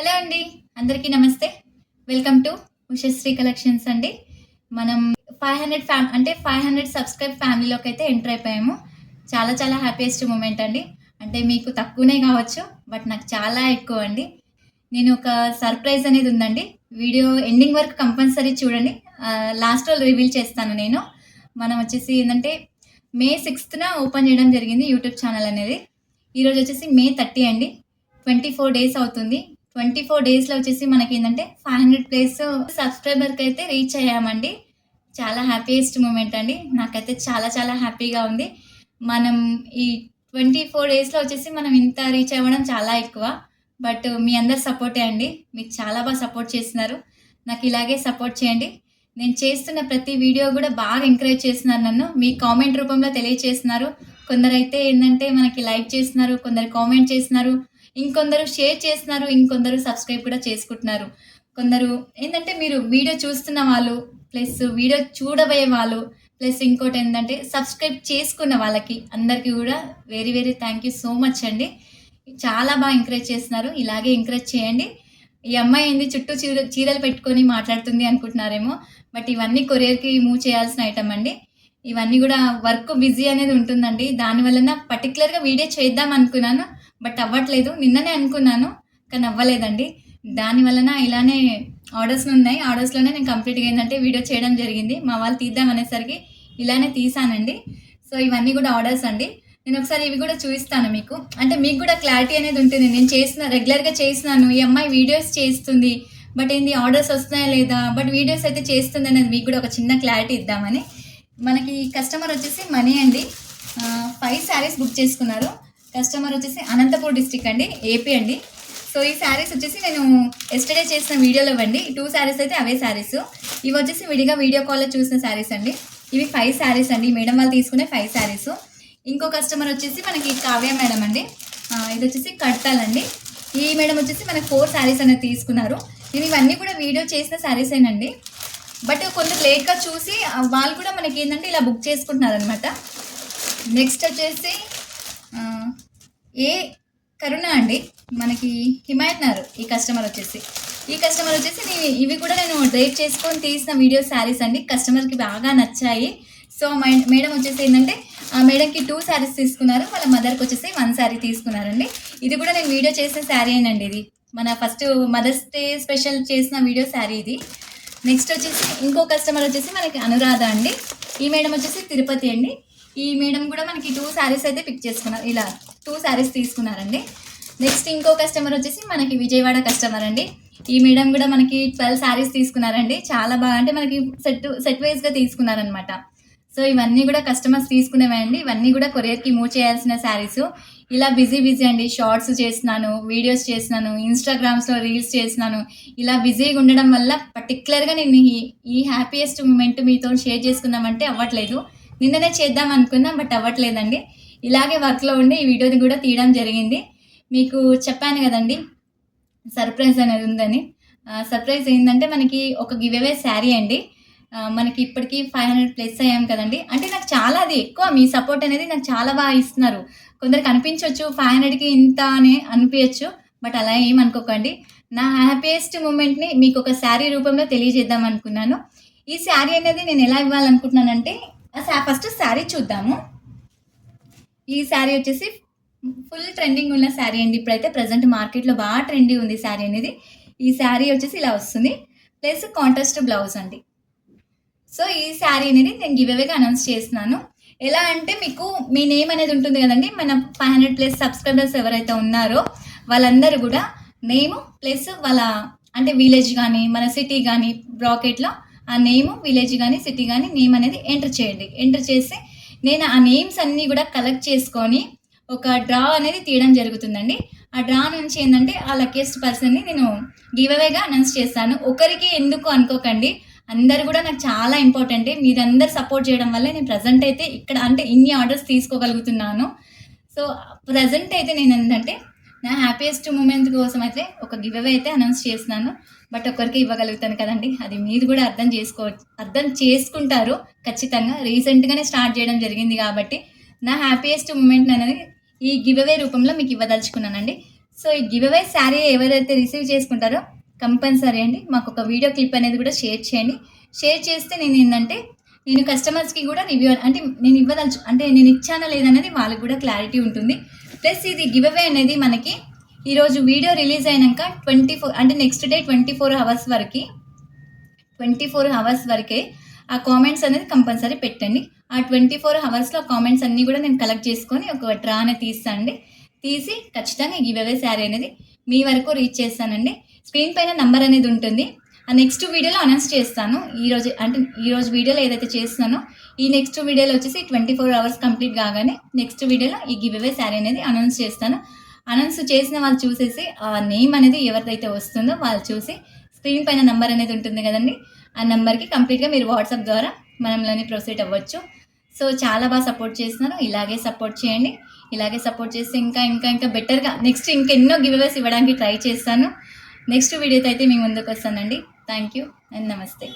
Hello అండి. అందరికీ నమస్తే. వెల్కమ్ టు ఉషశ్రీ కలెక్షన్స్ అండి. మనం 500 సబ్స్క్రైబ్ ఫ్యామిలీలోకైతే ఎంటర్ అయిపోయాము. చాలా చాలా హ్యాపీయెస్ట్ మూమెంట్ అండి. అంటే మీకు తక్కువనే కావచ్చు, బట్ నాకు చాలా ఎక్కువ అండి. నేను ఒక సర్ప్రైజ్ అనేది ఉందండి. వీడియో ఎండింగ్ వరకు కంపల్సరీ చూడండి. లాస్ట్‌లో రివీల్ చేస్తాను నేను. మనం వచ్చేసి ఏందంటే మే 6థ్ ఓపెన్ చేయడం జరిగింది యూట్యూబ్ ఛానల్ అనేది. ఈరోజు వచ్చేసి మే 30 అండి. 24 డేస్ అవుతుంది. 24 డేస్‌లో వచ్చేసి మనకేందంటే 500 ప్లస్ సబ్స్క్రైబర్‌కైతే రీచ్ అయ్యామండి. చాలా హ్యాపీయెస్ట్ మూమెంట్ అండి. నాకైతే చాలా చాలా హ్యాపీగా ఉంది. మనం ఈ 24 డేస్‌లో వచ్చేసి మనం ఇంత రీచ్ అవ్వడం చాలా ఎక్కువ. బట్ మీ అందరి సపోర్టే అండి. మీరు చాలా బాగా సపోర్ట్ చేస్తున్నారు. నాకు ఇలాగే సపోర్ట్ చేయండి. నేను చేస్తున్న ప్రతి వీడియో గూడా బాగా ఎంకరేజ్ చేస్తున్నారు నన్ను. మీ కామెంట్ రూపంలో తెలియచేస్తున్నారు. కొందరైతే ఏందంటే మనకి లైక్ చేస్తున్నారు. కొందరు కామెంట్ చేస్తున్నారు. ఇంకొందరు షేర్ చేస్తున్నారు. ఇంకొందరు సబ్స్క్రైబ్ కూడా చేసుకుంటున్నారు. కొందరు ఏందంటే మీరు వీడియో చూస్తున్న వాళ్ళు, ప్లస్ వీడియో చూడబోయే వాళ్ళు, ప్లస్ ఇంకోటేందంటే సబ్స్క్రైబ్ చేసుకున్న వాళ్ళకి అందరికీ గూడా very very thank you so much అండి. చాలా బాగా ఎంకరేజ్ చేస్తున్నారు. ఇలాగే ఎంకరేజ్ చేయండి. ఈ అమ్మాయి ఏంది చుట్టూ చీరలు పెట్టుకొని మాట్లాడుతుంది అనుకుంటున్నారేమో. బట్ ఇవన్నీ కొరియర్‌కి మూవ్ చేయాల్సిన ఐటెమ్ అండి. ఇవన్నీ గూడా వర్క్ బిజీ అనేది ఉంటుందండి. దాని వలన పర్టిక్యులర్‌గా వీడియో చేద్దాం అనుకున్నాను. బట్ అవ్వట్లేదు. నిన్ననే అనుకున్నాను. కానీ అవ్వలేదండి. దాని వలన ఇలానే ఆర్డర్స్‌నున్నాయి. ఆర్డర్స్‌లోనే నేను కంప్లీట్‌గా ఏందంటే వీడియో చేయడం జరిగింది. మా వాళ్ళు తీద్దాం అనేసరికి ఇలానే తీశానండి. సో, ఇవన్నీ గూడా ఆర్డర్స్ అండి. నేనొకసారి ఇవి గూడా చూయిస్తాను మీకు. అంటే మీకు గూడా క్లారిటీ అనేది ఉంటుంది. నేను రెగ్యులర్‌గా చేస్తున్నాను. ఈ అమ్మాయి వీడియోస్ చేస్తుంది. బట్ ఏంది ఆర్డర్స్ వస్తున్నాయా లేదా? బట్ వీడియోస్ అయితే చేస్తుందనేది మీకు గూడా ఒక చిన్న క్లారిటీ ఇద్దామని. మనకి కస్టమర్ వచ్చేసి మనీ అండి. 5 శారీస్ బుక్ చేసుకున్నారు. కస్టమర్ వచ్చేసి అనంతపూర్ డిస్ట్రిక్ట్ అండి, ఏపీ అండి. సో, ఈ శారీస్ వచ్చేసి నేను యెస్టర్‌డే చేసిన వీడియోలో ఇవ్వండి. 2 శారీస్ అయితే అవే శారీస్. ఇవి వచ్చేసి విడిగా వీడియో కాల్‌లో చూసిన శారీస్ అండి. ఇవి 5 శారీస్ అండి. మేడం వాళ్ళు తీసుకునే 5 శారీస్. ఇంకో కస్టమర్ వచ్చేసి మనకి కావ్య మేడం అండి. ఇది వచ్చేసి కడతాల్ అండి. ఈ మేడం వచ్చేసి మనకి 4 శారీస్ అనేది తీసుకున్నారు. నేను ఇవన్నీ కూడా వీడియో చేసిన శారీసేనండి. బట్ కొంచెం లేట్‌గా చూసి వాళ్ళు కూడా మనకి ఏంటంటే ఇలా బుక్ చేసుకుంటున్నారనమాట. నెక్స్ట్ వచ్చేసి ఏ కరుణ అండి, మనకి హిమాయత్ నగర్ ఈ కస్టమర్ వచ్చేసి. ఇవి కూడా నేను డ్రైప్ చేసుకొని తీసిన వీడియో శారీస్ అండి. కస్టమర్‌కి బాగా నచ్చాయి. సో, మేడం వచ్చేసి ఏంటంటే ఆ మేడంకి 2 శారీస్ తీసుకున్నారు. వాళ్ళ మదర్‌కి వచ్చేసి 1 శారీ తీసుకున్నారండి. ఇది కూడా నేను వీడియో చేసిన శారీయేనండి ఇది. మన ఫస్ట్ మదర్స్ డే స్పెషల్ చేసిన వీడియో శారీ ఇది. నెక్స్ట్ వచ్చేసి ఇంకో కస్టమర్ వచ్చేసి మనకి అనురాధ అండి. ఈ మేడం వచ్చేసి తిరుపతి అండి. ఈ మేడం కూడా మనకి 2 శారీస్ అయితే పిక్ చేసుకున్నారు. ఇలా 2 శారీస్ తీసుకున్నారండి. నెక్స్ట్ ఇంకో కస్టమర్ వచ్చేసి మనకి విజయవాడ కస్టమర్ అండి. ఈ మేడం కూడా మనకి 12 శారీస్ తీసుకున్నారండి. చాలా బాగా అంటే మనకి సెట్ వైజ్‌గా తీసుకున్నారనమాట. సో, ఇవన్నీ కూడా కస్టమర్స్ తీసుకునేవే అండి. ఇవన్నీ కూడా కొరియర్‌కి మూవ్ చేయాల్సిన శారీస్. ఇలా బిజీ అండి. షార్ట్స్ చేస్తున్నాను, వీడియోస్ చేస్తున్నాను, ఇన్‌స్టాగ్రామ్స్‌లో రీల్స్ చేస్తున్నాను. ఇలా బిజీగా ఉండడం వల్ల పర్టిక్యులర్‌గా నేను ఈ హ్యాపీయెస్ట్ మూమెంట్ మీతో షేర్ చేసుకుందామంటే అవ్వట్లేదు. నిన్ననే చేద్దాం అనుకున్నా, బట్ అవ్వట్లేదండి. ఇలాగే వర్క్‌లో ఉండి ఈ వీడియోని కూడా తీయడం జరిగింది. మీకు చెప్పాను కదండీ సర్ప్రైజ్ అనేది ఉందని. సర్ప్రైజ్ ఏందంటే మనకి ఒక గివ్ అవే శారీ అండి. మనకి ఇప్పటికి 500 ప్లస్ అయ్యాం కదండీ. అంటే నాకు చాలా అది ఎక్కువ మీ సపోర్ట్ అనేది నాకు చాలా బాగా ఇస్తున్నారు. కొందరికి అనిపించొచ్చు 500కి ఇంత అని అనిపియచ్చు. బట్ అలా ఏమి అనుకోకండి. నా హ్యాపీయెస్ట్ మూమెంట్‌ని మీకు ఒక శారీ రూపంలో తెలియజేద్దాం అనుకున్నాను. ఈ శారీ అనేది నేను ఎలా ఇవ్వాలనుకుంటున్నానంటే ఫస్ట్ శారీ చూద్దాము. ఈ శారీ వచ్చేసి ఫుల్ ట్రెండింగ్ ఉన్న శారీ అండి. ఇప్పుడైతే ప్రెజెంట్ మార్కెట్‌లో బాగా ట్రెండీ ఉంది శారీ అనేది. ఈ శారీ వచ్చేసి ఇలా వస్తుంది. ప్లస్ కాంట్రాస్ట్ బ్లౌజ్ అండి. సో, ఈ శారీ అనేది నేను గివ్ అవేగా అనౌన్స్ చేస్తున్నాను. ఎలా అంటే మీకు మీ నేమ్ అనేది ఉంటుంది కదండీ. మన 500 ప్లస్ సబ్స్క్రైబర్స్ ఎవరైతే ఉన్నారో వాళ్ళందరూ కూడా నేము ప్లస్ వాళ్ళ అంటే విలేజ్ గానీ, మన సిటీ గానీ బ్రాకెట్‌లో ఆ నేము, విలేజ్ గానీ, సిటీ గానీ నేమ్ అనేది ఎంటర్ చేయండి. ఎంటర్ చేసి నేను ఆ నేమ్స్ అన్నీ కూడా కలెక్ట్ చేసుకొని ఒక డ్రా అనేది తీయడం జరుగుతుందండి. ఆ డ్రా నుంచి ఏందంటే ఆ లక్కీయెస్ట్ పర్సన్‌ని నేను గివ్ అవేగా అనౌన్స్ చేస్తాను. ఒకరికి ఎందుకు అనుకోకండి. అందరూ కూడా నాకు చాలా ఇంపార్టెంటే. మీరందరూ సపోర్ట్ చేయడం వల్లే నేను ప్రెజెంట్ అయితే ఇక్కడ అంటే ఇన్ని ఆర్డర్స్ తీసుకోగలుగుతున్నాను. సో, ప్రెజెంట్ అయితే నేనేంటంటే నా హ్యాపీయెస్ట్ మూమెంట్ కోసం అయితే ఒక గివ్ అవే అయితే అనౌన్స్ చేస్తున్నాను. బట్ ఒకరికి ఇవ్వగలుగుతాను కదండీ. అది మీరు కూడా అర్థం చేసుకుంటారు ఖచ్చితంగా. రీసెంట్‌గానే స్టార్ట్ చేయడం జరిగింది కాబట్టి నా హ్యాపీయెస్ట్ మూమెంట్ అనేది ఈ గివ్ అవే రూపంలో మీకు ఇవ్వదలుచుకున్నానండి. సో ఈ గివ్ అవే శారీ ఎవరైతే రిసీవ్ చేసుకుంటారో కంపల్సరీ అండి మాకు ఒక వీడియో క్లిప్ అనేది కూడా షేర్ చేయండి. షేర్ చేస్తే నేను కస్టమర్స్కి కూడా రివ్యూ అంటే నేను అంటే నేను ఇచ్చానా లేదనేది వాళ్ళకి కూడా క్లారిటీ ఉంటుంది. ప్లస్ ఇది గివ్ అవే అనేది మనకి ఈరోజు వీడియో రిలీజ్ అయినాక 24 అంటే నెక్స్ట్ డే 24 అవర్స్ వరకు 24 అవర్స్ వరకే ఆ కామెంట్స్ అనేది కంపల్సరీ పెట్టండి. ఆ 24 అవర్స్లో కామెంట్స్ అన్నీ కూడా నేను కలెక్ట్ చేసుకొని ఒక డ్రా అనేది తీస్తానండి. తీసి ఖచ్చితంగా ఈ గివ్ అవే శారీ అనేది మీ వరకు రీచ్ చేస్తానండి. స్క్రీన్ పైన నంబర్ అనేది ఉంటుంది. ఆ నెక్స్ట్ వీడియోలో అనౌన్స్ చేస్తాను. ఈరోజు వీడియోలో ఏదైతే చేస్తున్నానో ఈ నెక్స్ట్ వీడియోలో వచ్చేసి 24 అవర్స్ కంప్లీట్ కాగానే నెక్స్ట్ వీడియోలో ఈ గివ్ అవే శారీ అనేది అనౌన్స్ చేస్తాను. అనౌన్స్ చేసిన వాళ్ళు చూసేసి ఆ నేమ్ అనేది ఎవరిదైతే వస్తుందో వాళ్ళు చూసి స్క్రీన్ పైన నంబర్ అనేది ఉంటుంది కదండి, ఆ నెంబర్కి కంప్లీట్గా మీరు వాట్సాప్ ద్వారా మనల్ని ప్రొసీడ్ అవ్వచ్చు. సో చాలా బాగా సపోర్ట్ చేస్తున్నారు. ఇలాగే సపోర్ట్ చేయండి. ఇలాగే సపోర్ట్ చేస్తే ఇంకా బెటర్గా నెక్స్ట్ ఇంకెన్నో గివ్ అవేస్ ఇవ్వడానికి ట్రై చేస్తాను. నెక్స్ట్ వీడియోతో అయితే మీ ముందుకు వస్తానండి. థ్యాంక్ యూ అండ్ నమస్తే.